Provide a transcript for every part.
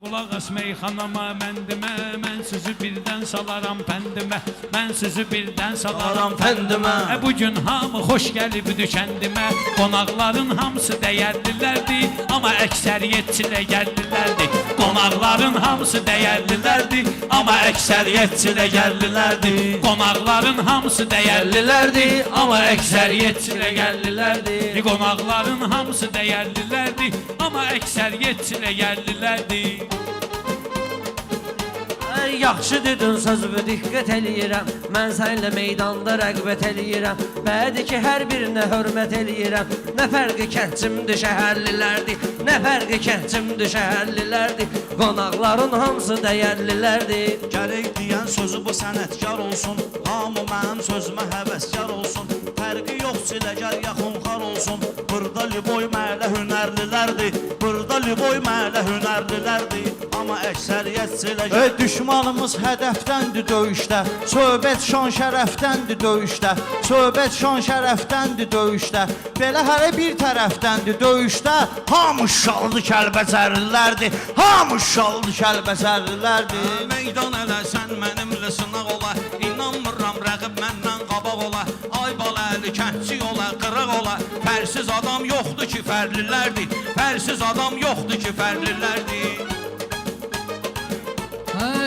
Qulaq as meyxanama məndimə, mən sizi birdən salaram pəndimə, mən sizi birdən salaram pəndimə. Bugün hamı xoş gəlib düşəndimə, qonaqların hamısı dəyərlilərdir, amma əksəriyyət çilə gəldilərdir. Qonaqların hamısı dəyərlilərdir, amma əksəriyyət çilə gəldilərdir. Qonaqların hamısı dəyərlilərdir, amma əksəriyyət çilə gəldilərdir. Qonaqların hamısı dəyərlilərdir, amma əksəriyyət çilə gəldilərdir. Yaxşı dedin sözümü diqqət eləyirəm, mən səninlə meydanda rəqbət eləyirəm. Bədi ki, hər birinə hörmət eləyirəm. Nə fərqi kəndçimdir, şəhərlilərdir, nə fərqi kəndçimdir, şəhərlilərdir. Qonaqların hamısı dəyərlilərdir. Gərək deyən sözü bu sənətkar olsun, hamı mənim sözümə həvəskar olsun. Fərqi yox çiləgər yaxınxar olsun, burada liboy mələ hünərlilərdir, burada liboy mələ hünərlilərdir. Amma əksəriyyət çiləgər düşmanımız hədəfdəndir döyüşdə, söhbət şan şərəfdəndir döyüşdə, söhbət şan şərəfdəndir döyüşdə. Belə hələ bir tərəfdəndir döyüşdə, hamı şaldı kəlbəzərlilərdir, hamı şaldı kəlbəzərlilərdir. Meydan eləsən mənimlə sınaq ola, inanmıram rəqib məndən qabaq ola. Ay baləli kəndçi ola, qıraq ola, fərsiz adam yoxdur ki fərlilərdir, fərsiz adam yoxdur ki fərlilərdir.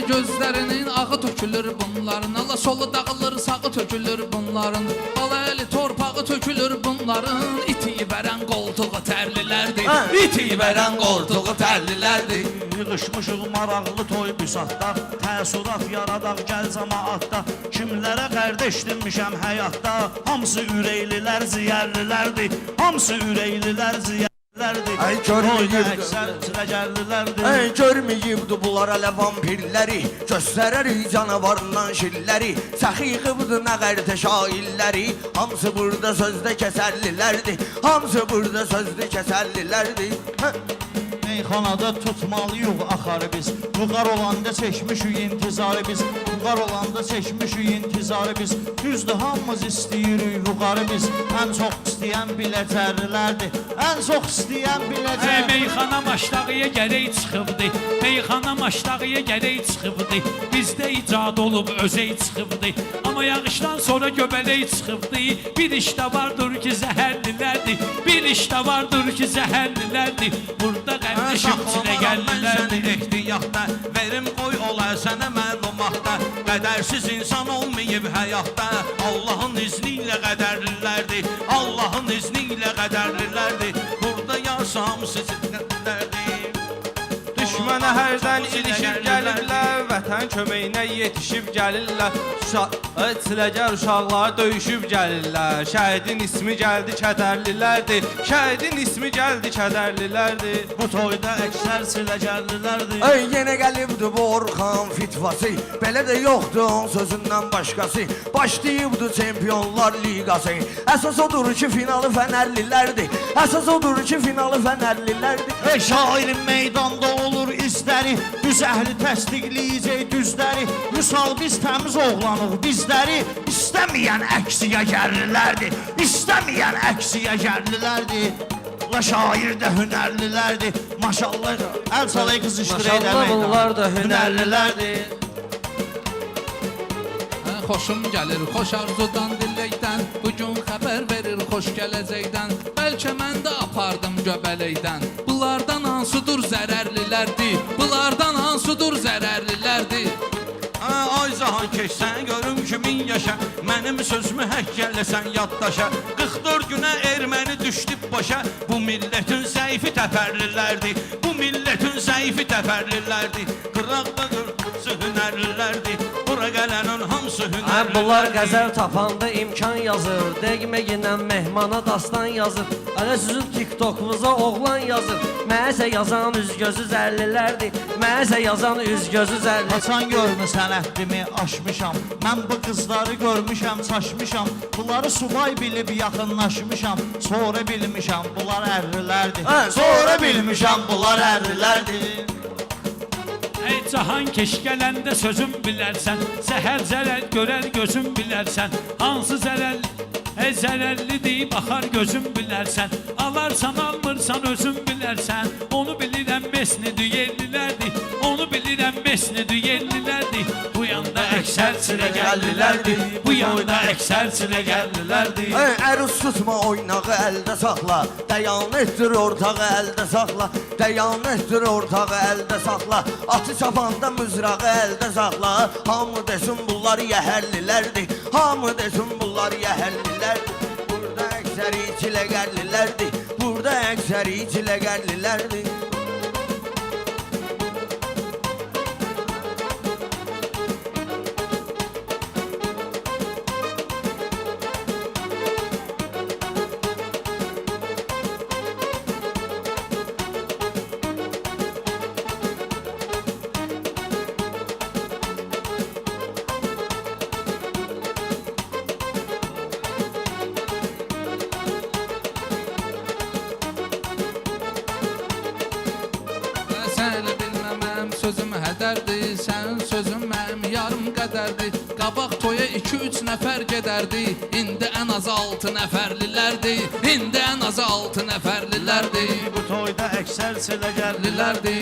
Gözlərinin ağı tökülür bunların, Allah solu dağılır, sağı tökülür bunların. Baləli torpağı tökülür bunların, iti verən qoltuğu tərlilərdir, iti verən qoltuğu tərlilərdir. Yığışmışıq maraqlı toy büsatda, təəssürat yaradaq gəl cəmaatda. Kimlərə qardeş dinmişəm həyatda, hamısı ürəklilər ziyərlilərdir, hamısı ürəklilər ziyərlilərdir. Ay görməyibdi, Ay görməyibdi bunlar hələ vampirləri, göstərərik canavarla şilləri, səxi yığıbdı nə qərtə şailləri, hamısı burada sözdə kəsərlilərdir, hamısı burada sözdə kəsərlilərdir. Meyxanada tutmalıyıq axarı biz, vüqar olanda çəkmişük intizarı biz, vüqar olanda çəkmişük intizarı biz, düzdür hamımız istəyirik vüqarı biz, ən çox istəyən biləcərlilərdir, ən çox istəyən biləcərlilərdir. Meyxana maştağıya gərək çıxıbdı, meyxana maştağıya gərək çıxıbdı, bizdə icad olub özey çıxıbdı, amma yağışdan sonra göbələk çıxıbdı. Bir işdə vardır ki zəhərlilərdir, bir işdə vardır ki zəhərlilərdir, burada qardeşim çilə gəllilərdir. Ehtiyatda verim qoy ola sənə məlumatda, qədərsiz insan olmayıb həyatda, Allahın izni ilə qədərlilərdir, Allahın izni ilə qədərlilərdir, burada yarsam sizinlərdir. Düşmənə hərdən ilişib gəlirlər, vətən köməyinə yetişib gəlirlər, çiləgər uşaqlar döyüşüb gəlirlər, şəhidin ismi gəldi kədərlilərdir, şəhidin ismi gəldi kədərlilərdir. Bu toyda əksər çiləgərlilərdir. Yenə gəlibdi bu Orxan fitvası, belə də yoxdur onun sözündən başqası, başlayıbdı Çempionlar Liqası, əsas odur ki finalı fənərlilərdir, əsas odur ki finalı fənərlilərdir. Şairin meydanda olur izləri, düz əhli təsdiqləyəcək düzləri, misal biz təmiz oğlanıq bizləri, istəməyən əksiyə gərlilərdir, istəməyən əksiyə gərlilərdir. La şair də hünərlilərdir, maşallah, əl çalay qızışdırı Maşallah bunlar da hünərlilərdir. Xoşum gəlir, xoş arzudan, diləkdən, bugün xəbər verir xoş gələcəkdən, bəlkə mən də apardım göbələkdən. Bunlardan hansıdır zərərlilərdir, bunlardan hansıdır zərərlilərdir. Ay zahan keçsən, görüm kimin yaşa, mənim sözümü həkk eləsən yaddaşa, 44 günə erməni düşdü başa, bu millətin zəifi təfərlilərdir, bu millətin zəifi təfərlilərdir, qıraqda qırqısı hünərlilərdir, bura gələnin hamısı hünərlilərdir. Bunlar qəzəl tapanda imkan yazır, dəqməginə mehmana dastan yazır, hələ sizin TikTok-unuza oğlan yazır, mənəsə yazan üz gözü zərlilərdir, mənəsə yazan üz gözü zərlilərdir. Haçan görmü sənətimi aşmışam, mən bu qızları görmüşəm, çaşmışam, bunları subay bilib yaxınlaşmışam, sonra bilmişəm bunlar ərlilərdir, sonra bilmişəm bunlar ərlilərdir. Ey cahan keş gələndə sözüm bilərsən, səhər zərər görər gözüm bilərsən, hansı zərər zərərlidir baxar gözüm bilərsən, alarsan almırsan özün bilərsən, onu bilirəm mesnidir yerlilərdir, besnedi yerlilərdi. Bu yanda əksər çiləgərlilərdi. Bu yanda əksər çiləgərlilərdi. Əruz tutma oynağı əldə saxla, dəyanətdir ortağı əldə saxla, dəyanətdir ortağı əldə saxla, atı çapanda mızrağı əldə saxla. Hamı desin bunlar yəhərlilərdi, hamı desin bunlar yəhərlilərdi. Burada əksəri çiləgərlilərdi, burada əksəri çiləgərlilərdi. Sən bilməməm sözüm hədərdir, sənin sözün mənim yarım qədərdir. Qabaq toya 2-3 nəfər gedərdi, indi ən azı 6 nəfərlilərdi, indi ən azı 6 nəfərlilərdi. Bu toyda əksər çiləgərlilərdi.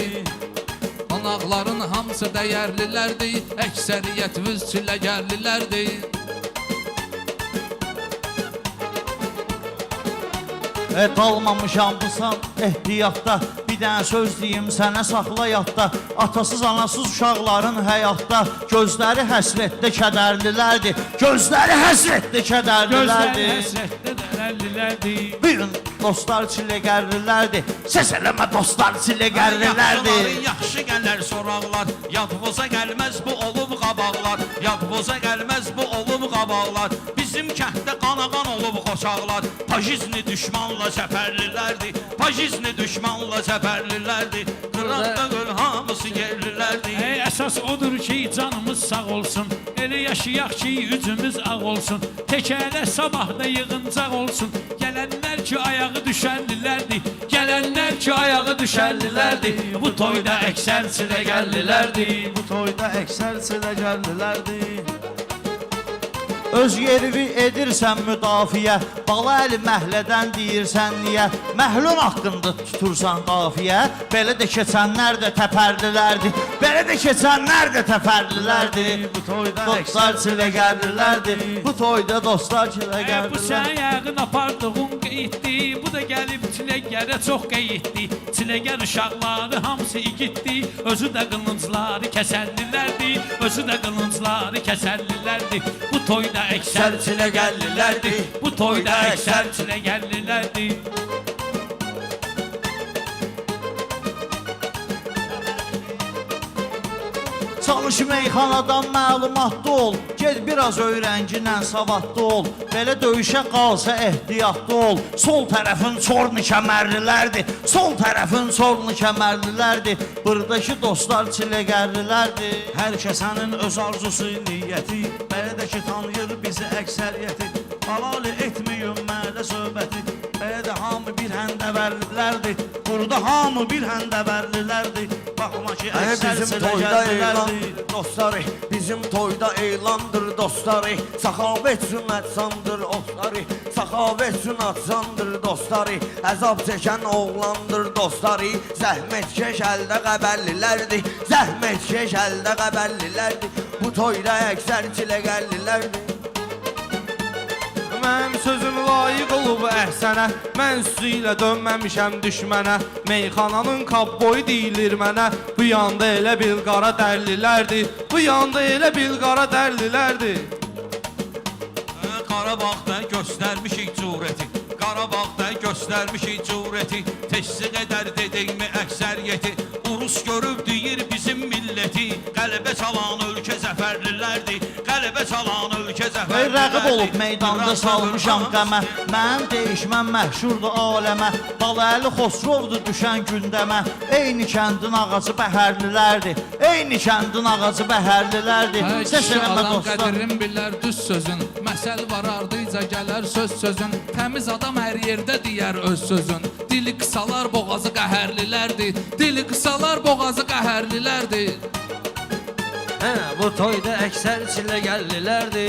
Qonaqların hamısı dəyərlilərdi, əksəriyyət vüz çiləgərlilərdi. Qalmamışam busan ehtiyatda, bir dənə söz deyim sənə saxla yadda. Atasız anasız uşaqların həyatda, gözləri həsrətdə kədərlilərdi, gözləri həsrətdə kədərlilərdi. Gözləri həsrətdə dərərlilərdi. Bir gün dostlar çiləgərlilərdi, səs eləmə dostlar çiləgərlilərdi. Yaxşı gələr soraqlar, yadvoza gəlməz bu olub qabaqlar, yadvoza gəlməz bu olub qabaqlar. Bizim kənddə qanağan olub xoşaqlar, faşizmi düşmanla səfərlilərdi, faşizmi düşmanla səfərlilərdi. Qıraqda qır hamısı yerlilərdi. Əsas odur ki, canımız sağ olsun, elə yaşayaq ki, üzümüz ağ olsun. Təkələ sabahda yığıncaq olsun, gələnlər ki, ayağı düşərlilərdi, gələnlər ki, ayağı düşərlilərdi. Bu toyda əksər çiləgərlilərdi. Bu toyda əksər çiləgərlilərdi. Öz yerini edirsən müdafiə, bala əli məhlədən deyirsən niyə? Məhlum haqqında tutursan qafiyə, belə də keçənlər də təpərlilərdi, belə də keçənlər də təpərlilərdi. Bu toyda dostlar çiləgərlilərdi, bu toyda dostlar Bu çiləgərlilərdi. sən yəqin apardığın qeyddi, bu da gəlib çiləgərə çox qeyddi. Çiləgər uşaqları hamısı igiddi, özü də qılıncları kəsərlilərdi, özü də qılıncları kəsərlilərdi. Bu toyda əksər çiləgərlilərdi, bu toyda əksər çiləgərlilərdi. Çalış meyxanadan məlumatlı ol, ged biraz öyrəncinlə savadlı ol. Belə döyüşə qalsa ehtiyatlı ol. Sol tərəfin çornu kəmərlilərdi, sol tərəfin çornu kəmərlilərdi. Buradakı dostlar çiləgərlilərdi. Hər kəsənin öz arzusu, niyyəti, belə də ki tanıyır bizi əksəriyyəti. Halal etməyin mələ söhbəti, belə də hamı bir həndəvərlilərdi. Burada hamı bir həndəvərlilərdi. Baxma ki əksər Bizim toyda elan çiləgərlilərdi. dostları, bizim toyda elandır dostları. Səxavət sünətsandır ostları, səxavət sünətsandır dostları. Əzab çəkən oğlandır dostları, zəhmətkeş əldə qəbərlilərdi, zəhmətkeş əldə qəbərlilərdi. Bu toyda əksər çiləgərlilərdi. Mənim sözüm layiq olub əhsənə, mən su ilə dönməmişəm düşmənə. Meyxananın kabboyu deyilir mənə, bu yanda elə bil qara dərlilərdi, bu yanda elə bil qara dərlilərdi. Qarabağda göstərmişik cürəti, Qarabağda göstərmişik cürəti. Teşsi qədər dedikmi əksəriyyəti, Urus görüb deyir bizim milləti. Qələbə çalan ölkə zəfərlilərdi, qələbə çalan ölkə zəfərlilərdi. Rəqib olub meydanda salmışam qəmə, mənim deyişməm məhşurdur aləmə. Balaəli Xosrovdur düşən gündəmə, eyni kəndin ağacı bəhərlilərdi, eyni kəndin ağacı bəhərlilərdi. Səs Kişi eləmə adam dostlar. qədrin bilər düz sözün, məsəl var ardıyca gələr söz sözün. Təmiz adam hər yerdə deyər öz sözün. Dili qısalar boğazı qəhərlilərdi, dili qısalar boğazı qəhərlilərdi. Bu toyda əksər çiləgərlilərdi.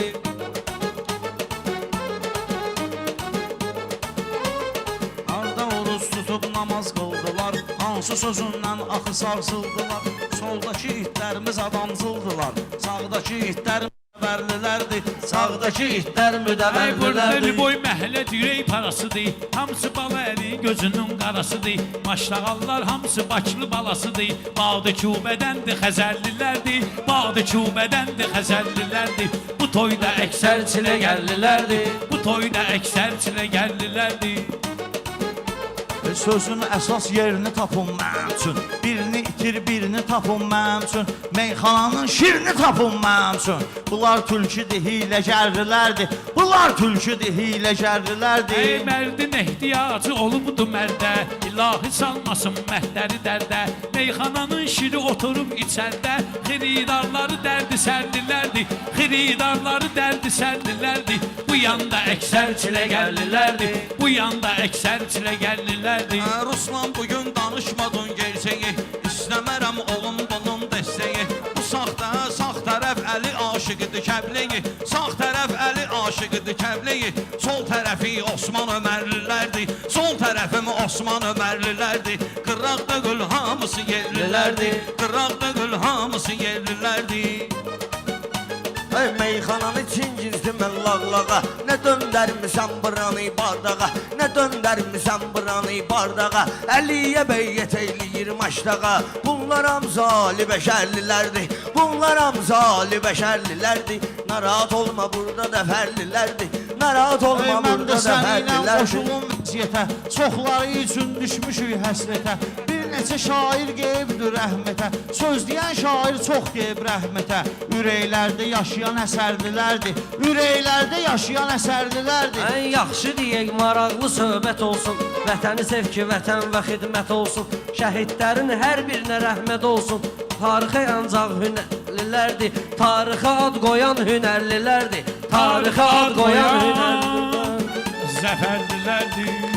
Harda oruz tutub namaz qıldılar, hansı sözündən axı sarsıldılar. Soldakı itlər itlərimiz adamsıldılar. Sağdakı itlər müdəvərlilərdir. Sağdakı itlər Ay burada müdəvərlilərdir. boy məhəllə dirək parasıdır. Hamısı bala əli gözünün qarasıdır. Maşdağallar hamısı Bakılı balasıdır. Bağdı Kubədəndir Xəzərlilərdir. Bağdı Kubədəndir Xəzərlilərdir. Bu toyda əksər çiləgərlilərdir. Bu toyda əksər çiləgərlilərdir. Sözün əsas yerini tapın mənim üçün. Birini itir, birini tapın mənim üçün. Meyxananın şirini tapın mənim üçün. Bunlar tülküdür, hiləgərlilərdir. Bunlar tülküdür, hiləgərlilərdir. Ey mərdin ehtiyacı olubdu mərdə. İlahi salmasın məhdəri dərdə. Meyxananın şiri oturub içərdə. Xiridarları dərdi sərlilərdir. Xiridarları dərdi sərlilərdir. Bu yanda əksər çiləgərlilərdir. Bu yanda əksər çiləgərlilərdir. Ruslan bugün danışmadın gerçeği. İstəmərəm olun bunun dəstəyi. Bu sağ tərəf əli aşıqıdır Kəbleyi. Sağ tərəf əli aşıqıdır Kəbleyi. Sol tərəfi Osman Ömərlilərdir. Sol tərəfim Osman Ömərlilərdir. Qıraqda gül hamısı yerlilərdir. Qıraqda gül hamısı yerlilərdir. Ey meyxananı için gizdim mən lağlağa. Nə döndərmisən buranı bardağa. Nə döndərmisən buranı bardağa. Əliyə beyyət eyləyir maşdağa. Bunlar amzali bəşərlilərdir. Bunlar amzali bəşərlilərdir. Narahat olma burada dəfərlilərdir. Narahat olma Mən burada də səninlə dəfərlilərdir. qoşulun vəziyyətə. Çoxları üçün düşmüşük həsrətə. Bir neçə şair qeybdir rəhmətə. Söz deyən şair çox qeyb rəhmətə. Ürəklərdə yaşayan əsərlilərdir. Ürəklərdə yaşayan əsərlilərdir. Ən yaxşı deyək maraqlı söhbət olsun. Vətəni sev ki, vətən və xidmət olsun. Şəhidlərin hər birinə rəhmət olsun. Tarixə ancaq hünərlilərdir. Tarixə ad qoyan hünərlilərdir. Tarixə ad qoyan hünərlilərdir. Zəfərlilərdir.